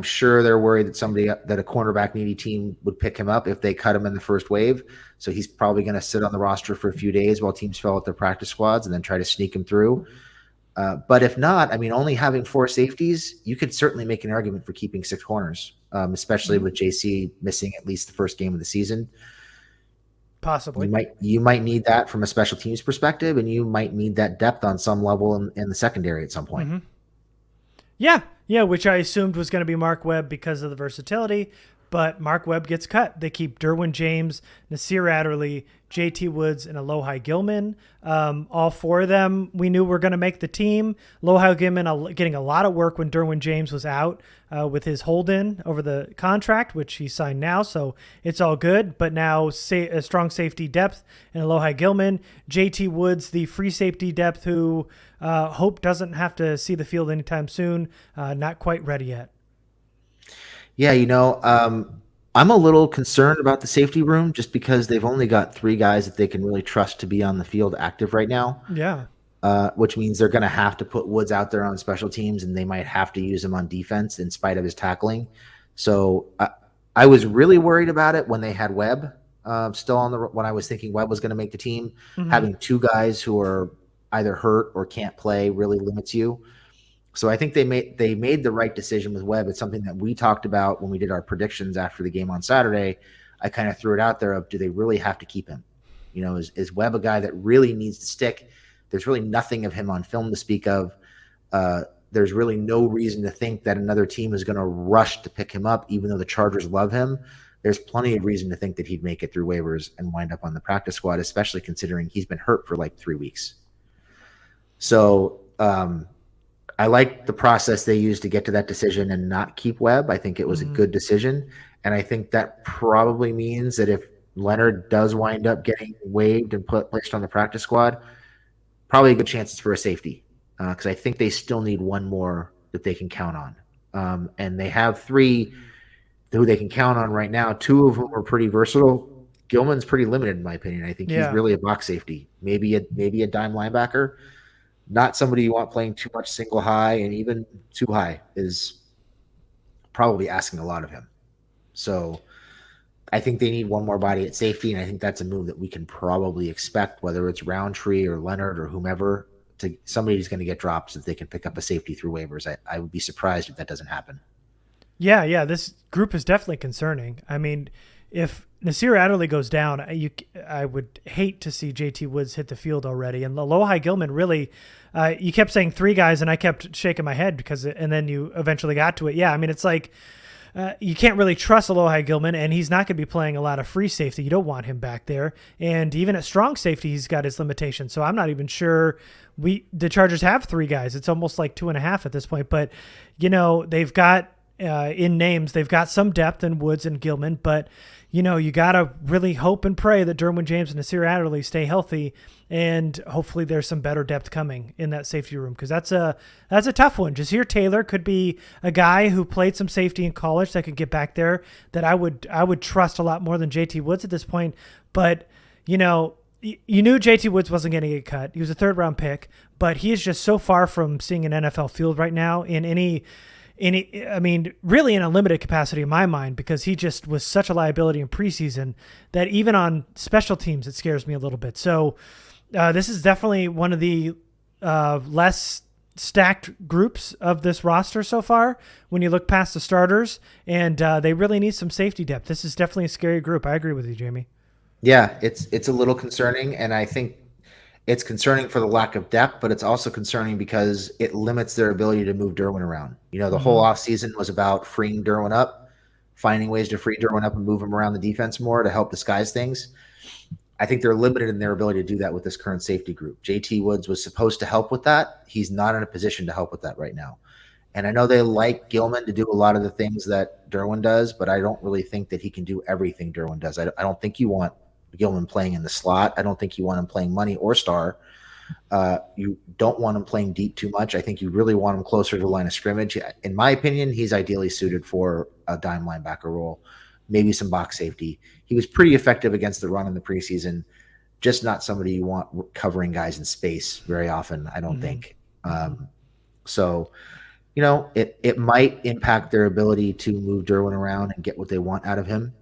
sure they're worried that a cornerback needy team would pick him up if they cut him in the first wave. So he's probably going to sit on the roster for a few days while teams fill out their practice squads and then try to sneak him through. But if not, only having 4 safeties, you could certainly make an argument for keeping 6 corners, especially with JC missing at least the first game of the season. Possibly. You might need that from a special teams perspective, and you might need that depth on some level in the secondary at some point. Yeah, which I assumed was going to be Mark Webb because of the versatility, but Mark Webb gets cut. They keep Derwin James, Nasir Adderley, JT Woods, and Alohi Gilman. All 4 of them we knew were going to make the team. Alohi Gilman getting a lot of work when Derwin James was out with his hold-in over the contract, which he signed now, so it's all good. But now a strong safety depth in Alohi Gilman. JT Woods, the free safety depth who hope doesn't have to see the field anytime soon. Not quite ready yet. Yeah, I'm a little concerned about the safety room just because they've only got 3 guys that they can really trust to be on the field active right now. Yeah. Which means they're going to have to put Woods out there on special teams, and they might have to use him on defense in spite of his tackling. So I was really worried about it when they had Webb still when I was thinking Webb was going to make the team. Having 2 guys who are either hurt or can't play really limits you. So I think they made the right decision with Webb. It's something that we talked about when we did our predictions after the game on Saturday. I kind of threw it out there of, do they really have to keep him? Is Webb a guy that really needs to stick? There's really nothing of him on film to speak of. There's really no reason to think that another team is going to rush to pick him up, even though the Chargers love him. There's plenty of reason to think that he'd make it through waivers and wind up on the practice squad, especially considering he's been hurt for like 3 weeks. So I like the process they used to get to that decision and not keep Webb. I think it was a good decision. And I think that probably means that if Leonard does wind up getting waived and placed on the practice squad, probably a good chance it's for a safety. Because I think they still need 1 more that they can count on. And they have 3 who they can count on right now, 2 of whom are pretty versatile. Gilman's pretty limited in my opinion. I think he's really a box safety, maybe a dime linebacker. Not somebody you want playing too much single high, and even too high is probably asking a lot of him. So I think they need 1 more body at safety, and I think that's a move that we can probably expect, whether it's Roundtree or Leonard or whomever. Somebody's going to get dropped so that they can pick up a safety through waivers. I would be surprised if that doesn't happen. Yeah, this group is definitely concerning. If Nasir Adderley goes down, I would hate to see JT Woods hit the field already. And Alohi Gilman really, you kept saying 3 guys, and I kept shaking my head and then you eventually got to it. Yeah, it's like you can't really trust Alohi Gilman, and he's not going to be playing a lot of free safety. You don't want him back there. And even at strong safety, he's got his limitations. So I'm not even sure the Chargers have 3 guys. It's almost like 2.5 at this point. But, they've got in names, they've got some depth in Woods and Gilman, but you got to really hope and pray that Derwin James and Nasir Adderley stay healthy, and hopefully there's some better depth coming in that safety room, because that's a tough one. Jasir Taylor could be a guy who played some safety in college that could get back there that I would trust a lot more than JT Woods at this point. But you knew JT Woods wasn't going to get cut. He was a 3rd round pick, but he is just so far from seeing an NFL field right now in I mean, really in a limited capacity in my mind, because he just was such a liability in preseason that even on special teams, it scares me a little bit. So this is definitely one of the less stacked groups of this roster so far when you look past the starters, and they really need some safety depth. This is definitely a scary group. I agree with you, Jamie. Yeah, it's a little concerning, and I think it's concerning for the lack of depth, but it's also concerning because it limits their ability to move Derwin around. The whole offseason was about freeing Derwin up, finding ways to free Derwin up and move him around the defense more to help disguise things. I think they're limited in their ability to do that with this current safety group. JT Woods was supposed to help with that. He's not in a position to help with that right now. And I know they like Gilman to do a lot of the things that Derwin does, but I don't really think that he can do everything Derwin does. I don't think you want Gilman playing in the slot. I don't think you want him playing money or star. You don't want him playing deep too much. I think you really want him closer to the line of scrimmage. In my opinion, he's ideally suited for a dime linebacker role, maybe some box safety. He was pretty effective against the run in the preseason, just not somebody you want covering guys in space very often, I don't think. So, it might impact their ability to move Derwin around and get what they want out of him,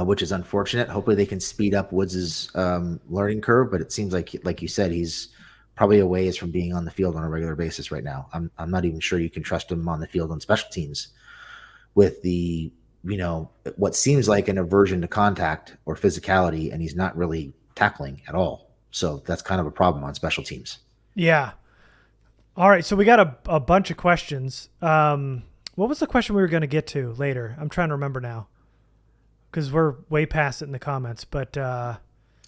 which is unfortunate. Hopefully they can speed up Woods' learning curve, but it seems like you said, he's probably a ways from being on the field on a regular basis right now. I'm not even sure you can trust him on the field on special teams with the, what seems like an aversion to contact or physicality, and he's not really tackling at all. So that's kind of a problem on special teams. Yeah. All right, so we got a bunch of questions. What was the question we were going to get to later? I'm trying to remember now because we're way past it in the comments. But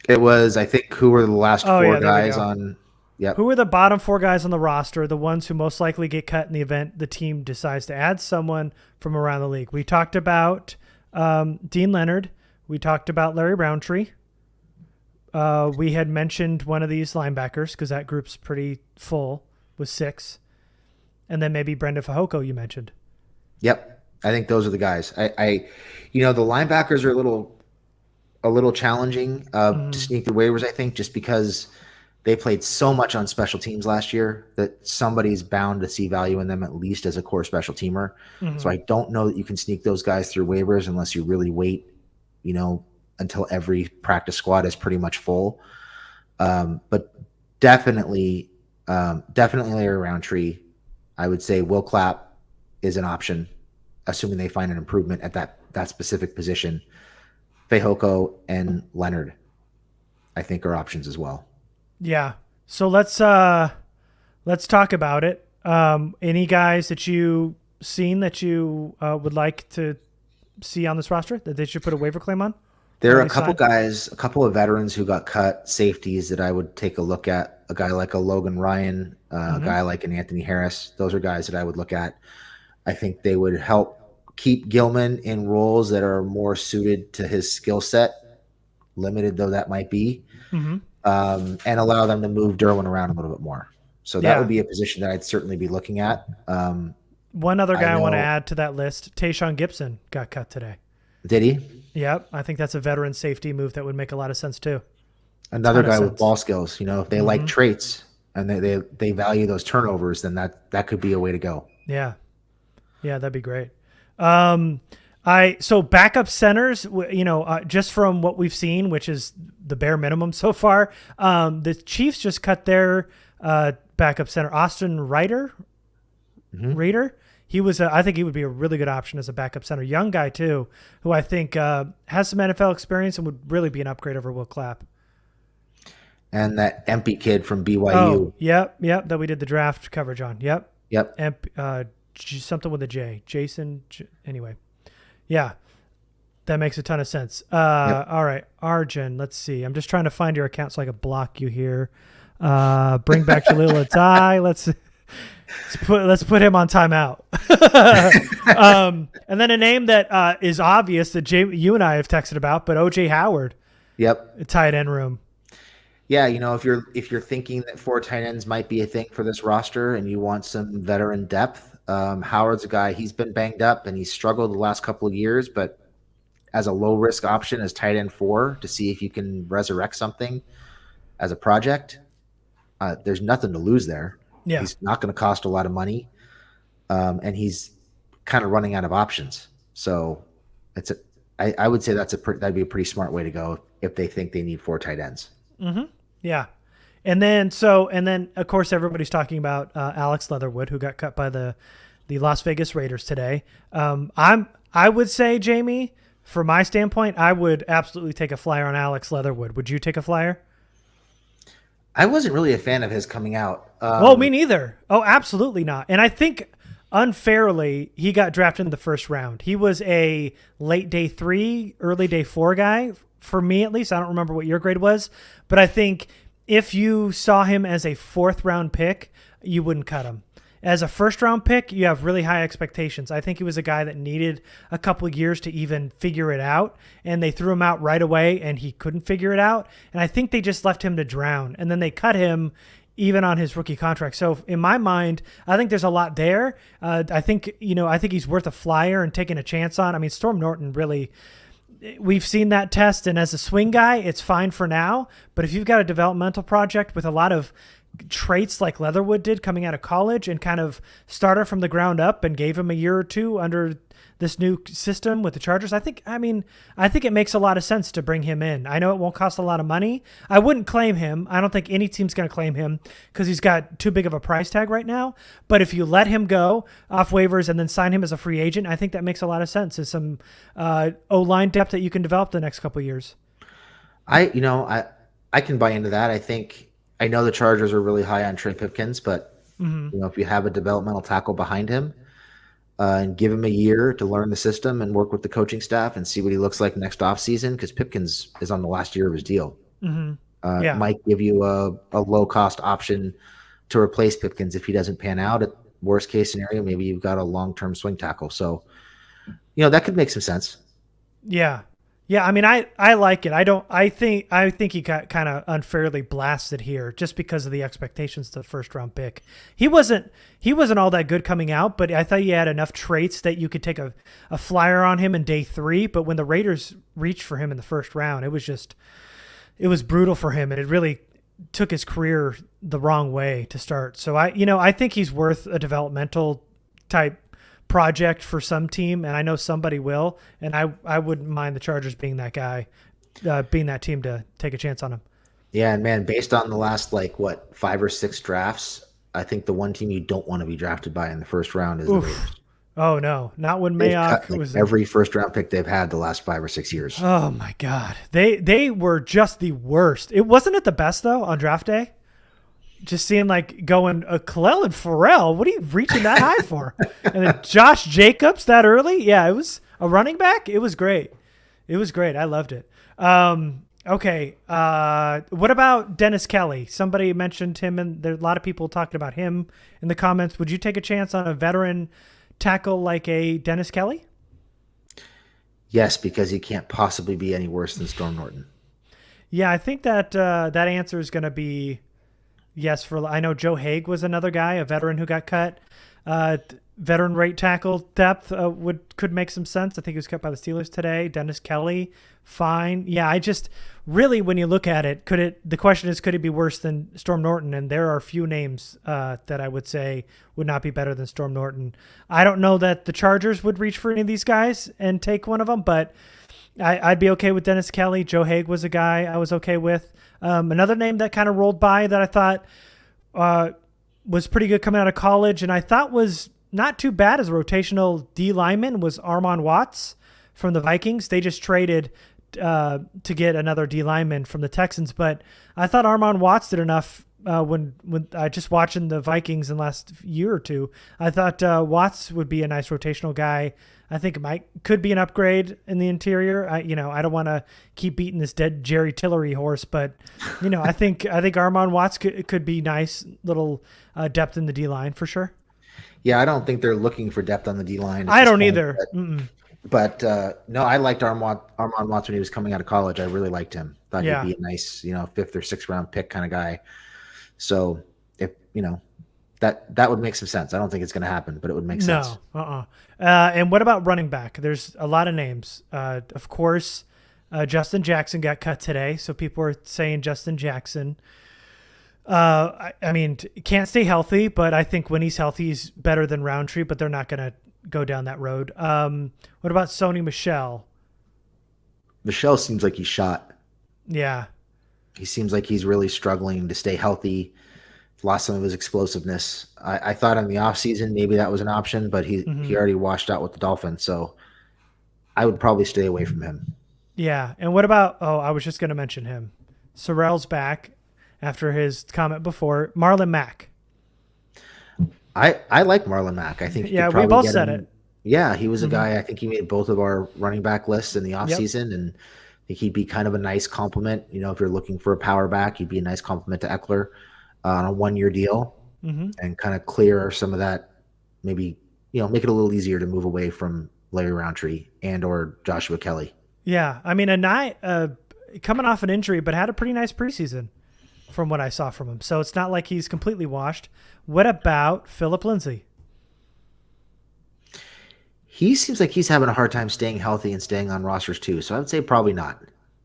it was, I think, who were the last four guys on? Yep. Who are the bottom 4 guys on the roster, the ones who most likely get cut in the event the team decides to add someone from around the league? We talked about Dean Leonard. We talked about Larry Roundtree. We had mentioned one of these linebackers because that group's pretty full with 6. And then maybe Brendan Fehoko you mentioned. Yep. I think those are the guys. The linebackers are a little challenging to sneak the waivers, I think, just because they played so much on special teams last year that somebody's bound to see value in them at least as a core special teamer. So I don't know that you can sneak those guys through waivers unless you really wait, until every practice squad is pretty much full. But definitely Larry Roundtree. I would say Will Clapp is an option, assuming they find an improvement at that specific position. Fehoko and Leonard, I think, are options as well. Yeah. So let's talk about it. Any guys that you seen that you would like to see on this roster that they should put a waiver claim on? There are a couple of veterans who got cut, safeties that I would take a look at. A guy like a Logan Ryan, a guy like an Anthony Harris. Those are guys that I would look at. I think they would help keep Gilman in roles that are more suited to his skill set, limited though that might be. And allow them to move Derwin around a little bit more. So that would be a position that I'd certainly be looking at. One other guy I want to add to that list, Tayshaun Gibson got cut today. Did he? Yep. I think that's a veteran safety move that would make a lot of sense too. Another guy with ball skills. If they like traits and they value those turnovers, then that could be a way to go. Yeah. Yeah, that'd be great. So backup centers, just from what we've seen, which is the bare minimum so far, the Chiefs just cut their backup center, Austin Reiter. He was, I think he would be a really good option as a backup center. Young guy too, who I think has some NFL experience and would really be an upgrade over Will Clapp. And that Empey kid from BYU. Oh, yep, that we did the draft coverage on. Yep. Something with a J. Jason. Anyway. Yeah, that makes a ton of sense. All right, Arjun, let's see. I'm just trying to find your account so I can block you here. Bring back Jaleel Adai. Let's put him on timeout. And then a name that is obvious that you and I have texted about, but OJ Howard. Yep. Tight end room. Yeah, if you're thinking that 4 tight ends might be a thing for this roster and you want some veteran depth, Howard's a guy. He's been banged up and he's struggled the last couple of years, but as a low risk option as tight end 4 to see if you can resurrect something as a project, there's nothing to lose there. Yeah. He's not going to cost a lot of money. and he's kind of running out of options. So I would say that'd be a pretty smart way to go if they think they need 4 tight ends. Mm-hmm. Yeah. And then of course everybody's talking about Alex Leatherwood, who got cut by the Las Vegas Raiders today. I would say, Jamie, from my standpoint, I would absolutely take a flyer on Alex Leatherwood. Would you take a flyer? I wasn't really a fan of his coming out. Well, me neither. Oh, absolutely not. And I think unfairly, he got drafted in the first round. He was a late day 3, early day 4 guy, for me at least. I don't remember what your grade was, but I think if you saw him as a 4th round pick, you wouldn't cut him. As a first round pick, you have really high expectations. I think he was a guy that needed a couple of years to even figure it out, and they threw him out right away and he couldn't figure it out. And I think they just left him to drown, and then they cut him even on his rookie contract. So in my mind, I think there's a lot there. I think he's worth a flyer and taking a chance on. I mean, Storm Norton really, we've seen that test, and as a swing guy, it's fine for now. But if you've got a developmental project with a lot of traits like Leatherwood did coming out of college and kind of started from the ground up and gave him a year or 2 under this new system with the Chargers, I think it makes a lot of sense to bring him in. I know it won't cost a lot of money. I wouldn't claim him. I don't think any team's going to claim him because he's got too big of a price tag right now. But if you let him go off waivers and then sign him as a free agent, I think that makes a lot of sense. There's some O-line depth that you can develop the next couple of years. I can buy into that. I know the Chargers are really high on Trey Pipkins, but if you have a developmental tackle behind him and give him a year to learn the system and work with the coaching staff and see what he looks like next offseason, because Pipkins is on the last year of his deal. It might give you a low-cost option to replace Pipkins if he doesn't pan out. At worst case scenario, maybe you've got a long-term swing tackle. So, that could make some sense. Yeah. Yeah, I mean, I like it. I think he got kind of unfairly blasted here just because of the expectations of the first round pick. He wasn't all that good coming out, but I thought he had enough traits that you could take a flyer on him in day 3. But when the Raiders reached for him in the first round, it was brutal for him, and it really took his career the wrong way to start. So I think he's worth a developmental type project for some team, and I know somebody will, and I wouldn't mind the Chargers being that guy, being that team to take a chance on him. Yeah, and man, based on the last 5 or 6 drafts, I think the one team you don't want to be drafted by in the first round is the Raiders. Oh no, not when Mayock was every first round pick they've had the last 5 or 6 years. Oh my God, they were just the worst. It wasn't it the best though on draft day. Just seeing going Clelin Ferrell. What are you reaching that high for? And then Josh Jacobs that early? Yeah, it was a running back. It was great. I loved it. Okay. What about Dennis Kelly? Somebody mentioned him, and there are a lot of people talking about him in the comments. Would you take a chance on a veteran tackle like a Dennis Kelly? Yes, because he can't possibly be any worse than Storm Norton. Yeah, I think that that answer is going to be yes. I know Joe Haig was another guy, a veteran who got cut. Veteran right tackle depth could make some sense. I think he was cut by the Steelers today. Dennis Kelly, fine. Yeah, I just really, when you look at it, the question is, could it be worse than Storm Norton? And there are a few names that I would say would not be better than Storm Norton. I don't know that the Chargers would reach for any of these guys and take one of them, but I'd be okay with Dennis Kelly. Joe Haig was a guy I was okay with. Another name that kind of rolled by that I thought was pretty good coming out of college, and I thought was not too bad as a rotational D lineman, was Armon Watts from the Vikings. They just traded to get another D lineman from the Texans, but I thought Armon Watts did enough when I just watching the Vikings in the last year or two. I thought Watts would be a nice rotational guy. I think it could be an upgrade in the interior. I don't want to keep beating this dead Jerry Tillery horse, but I think Armon Watts could be nice little depth in the D line for sure. Yeah, I don't think they're looking for depth on the D line. I don't either. But no, I liked Armon Watts when he was coming out of college. I really liked him. Thought he'd be a nice, 5th or 6th round pick kind of guy. So if that would make some sense. I don't think it's going to happen, but it would make sense. No, and what about running back? There's a lot of names. Of course, Justin Jackson got cut today, so people are saying Justin Jackson. I mean, can't stay healthy, but I think when he's healthy, he's better than Roundtree, but they're not going to go down that road. What about Sony Michel? Michelle seems like he's shot. Yeah. He seems like he's really struggling to stay healthy. Lost some of his explosiveness. I thought in the offseason maybe that was an option, but he already washed out with the Dolphins, so I would probably stay away from him. Yeah. And what about, I was just going to mention him. Sorrell's back after his comment before. Marlon Mack. I like Marlon Mack. I think yeah, we both said it. Yeah, he was a guy, I think he made both of our running back lists in the offseason, and I think he'd be kind of a nice compliment. If you're looking for a power back, he'd be a nice compliment to Eckler on a 1-year deal and kind of clear some of that, maybe, make it a little easier to move away from Larry Roundtree and or Joshua Kelly. Yeah, I mean, coming off an injury, but had a pretty nice preseason from what I saw from him. So it's not like he's completely washed. What about Phillip Lindsay? He seems like he's having a hard time staying healthy and staying on rosters too. So I would say probably not.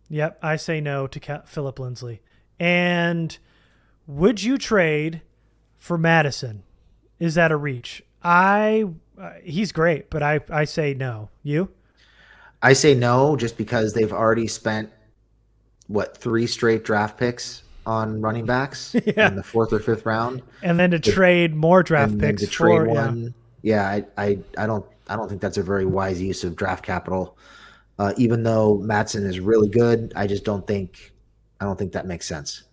Yep, I say no to Phillip Lindsay. And would you trade for Madison? Is that a reach? He's great, but I say no. You? I say no, just because they've already spent 3 straight draft picks on running backs in the 4th or 5th round, and then to trade more draft picks to trade one. Yeah, I don't think that's a very wise use of draft capital. Even though Mattson is really good, I don't think that makes sense.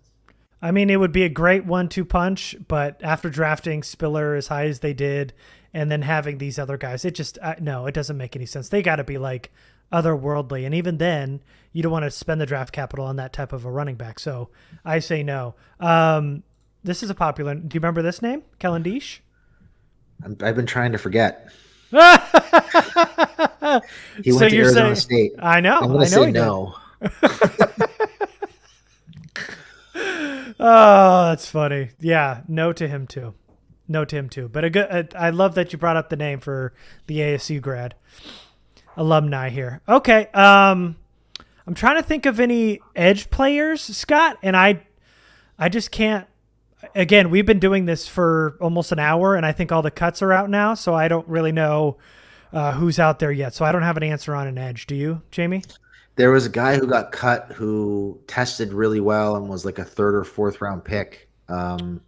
I mean, it would be a great 1-2 punch, but after drafting Spiller as high as they did, and then having these other guys, it just no, it doesn't make any sense. They got to be like otherworldly, and even then, you don't want to spend the draft capital on that type of a running back. So I say no. This is a popular. Do you remember this name, Kellen Diesch? I've been trying to forget. He so went to Arizona State. I know. I'm going to say no. Oh, that's funny. Yeah, no to him too. No to him too. But I love that you brought up the name for the ASU grad alumni here. Okay. I'm trying to think of any edge players, Scott, and I just can't. Again, we've been doing this for almost an hour, and I think all the cuts are out now, so I don't really know who's out there yet. So I don't have an answer on an edge. Do you, Jamie? There was a guy who got cut who tested really well and was like a 3rd or 4th round pick. Toure?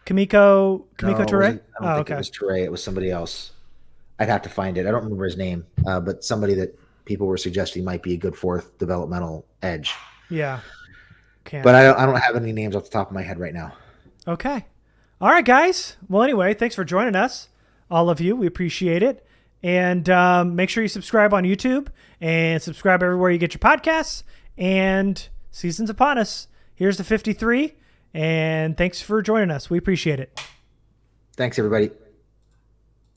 Kamiko Toure? I don't think it was Toure. It was somebody else. I'd have to find it. I don't remember his name, but somebody that people were suggesting might be a good 4th developmental edge. Yeah. But I don't have any names off the top of my head right now. Okay. All right, guys. Well, anyway, thanks for joining us, all of you. We appreciate it. And make sure you subscribe on YouTube and subscribe everywhere you get your podcasts. And season's upon us. Here's the 53. And thanks for joining us. We appreciate it. Thanks, everybody.